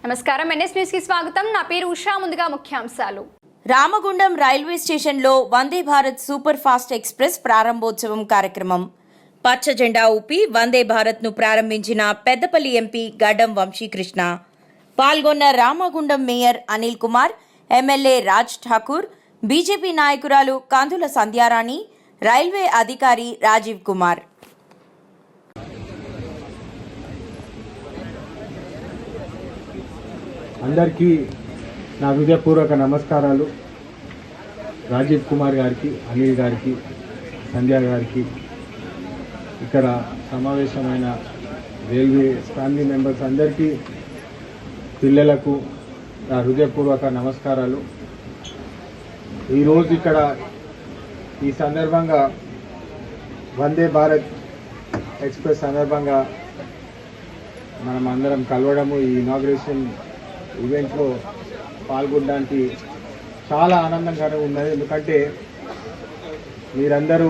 నమస్కారం, NS news కి స్వాగతం. నా పేరు ఉషా. ముందుగా ముఖ్యాంశాలు. రామగుండం రైల్వే స్టేషన్లో Vande Bharat super fast express ప్రారంభోత్సవం కార్యక్రమం. పచ్చ జెండా ఊపి వందే భారత్ ను ప్రారంభించిన పెద్దపల్లి ఎంపీ గడ్డం వంశీకృష్ణ. పాల్గొన్న Ramagundam mayor Anil Kumar, MLA Raj Thakur, BJP నాయకురాలు కందుల సంధ్యారాణి, రైల్వే అధికారి రాజీవ్ కుమార్. అందరికీ నా హృదయపూర్వక నమస్కారాలు. రాజీవ్ కుమార్ గారికి, అనిల్ గారికి, సంధ్య గారికి, ఇక్కడ సమావేశమైన రైల్వే ఫ్యామిలీ మెంబర్స్ అందరికీ, పిల్లలకు నా హృదయపూర్వక నమస్కారాలు. ఈరోజు ఇక్కడ ఈ సందర్భంగా వందే భారత్ ఎక్స్ప్రెస్ సందర్భంగా మనం అందరం కలవడము, ఈ ఇనాగ్రేషన్ ఈవెంట్లో పాల్గొనడానికి చాలా ఆనందంగానే ఉన్నది. ఎందుకంటే మీరందరూ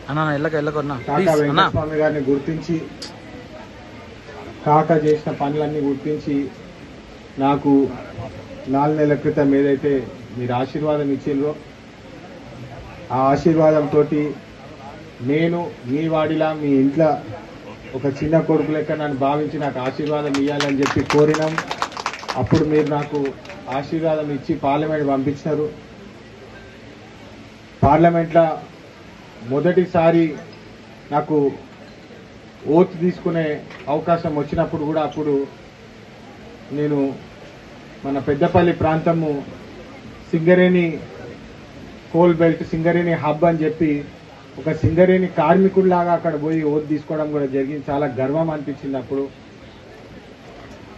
కాకా వెంకటస్వామి గారిని గుర్తించి, కాకా చేసిన పనులన్నీ గుర్తించి నాకు 4 నెలల క్రితం ఏదైతే మీరు ఆశీర్వాదం ఇచ్చిండ్రో ఆ ఆశీర్వాదంతో నేను మీ వాడిలా మీ ఇంట్లో ఒక చిన్న కొడుకు లెక్క నన్ను భావించి నాకు ఆశీర్వాదం ఇవ్వాలని చెప్పి కోరినాం. అప్పుడు మీరు నాకు ఆశీర్వాదం ఇచ్చి పార్లమెంట్ పంపించినారు. పార్లమెంట్లో మొదటిసారి నాకు ఓత్ తీసుకునే అవకాశం వచ్చినప్పుడు కూడా అప్పుడు నేను మన పెద్దపల్లి ప్రాంతము Singareni coal belt, Singareni hub అని చెప్పి ఒక సింగరేణి కార్మికుడిలాగా అక్కడ పోయి ఓత్ తీసుకోవడం కూడా జరిగింది. చాలా గర్వం అనిపించింది అప్పుడు.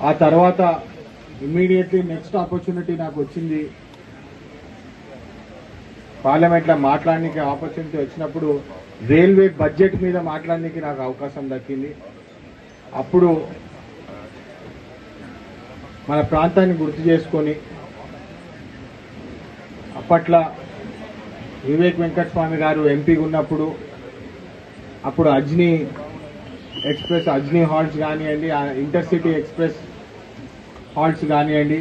ఆ తర్వాత ఇమ్మీడియట్లీ నెక్స్ట్ ఆపర్చునిటీ నాకు వచ్చింది. పార్లమెంట్లో మాట్లాడడానికి ఆపర్చునిటీ వచ్చినప్పుడు రైల్వే బడ్జెట్ మీద మాట్లాడడానికి నాకు అవకాశం దక్కింది. అప్పుడు మన ప్రాంతాన్ని గుర్తు చేసుకొని అప్పట్లో వివేక్ వెంకటస్వామి గారు ఎంపీగా ఉన్నప్పుడు అప్పుడు అజ్నీ ఎక్స్ప్రెస్, అజ్నీ హాల్ట్స్ కానివ్వండి, ఇంటర్సిటీ ఎక్స్ప్రెస్ హాల్ట్స్ కానివ్వండి,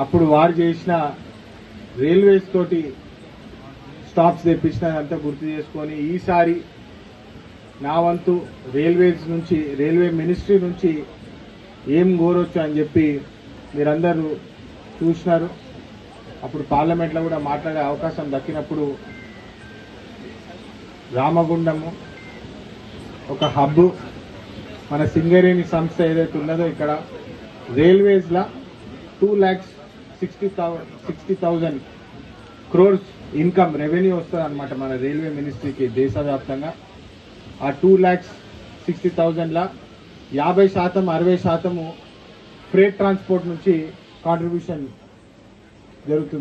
అప్పుడు వారు చేసిన రైల్వేస్ తోటి స్టాప్స్ తెప్పించినంతా గుర్తు చేసుకొని ఈసారి నా వంతు రైల్వేస్ నుంచి, రైల్వే మినిస్ట్రీ నుంచి ఏం కోరొచ్చు అని చెప్పి మీరందరూ చూసినారు. అప్పుడు పార్లమెంట్లో కూడా మాట్లాడే అవకాశం దక్కినప్పుడు రామగుండము ఒక హబ్, మన సింగరేణి సంస్థ ఏదైతే ఉన్నదో ఇక్కడ రైల్వేస్లో 2,60,000 crores ఇన్కమ్ రెవెన్యూ వస్తుంది అనమాట మన రైల్వే మినిస్ట్రీకి దేశవ్యాప్తంగా. ఆ 2,60,000లా 50%, 60% ఫ్రేట్ ట్రాన్స్పోర్ట్ నుంచి కాంట్రిబ్యూషన్ జరుగుతుంది.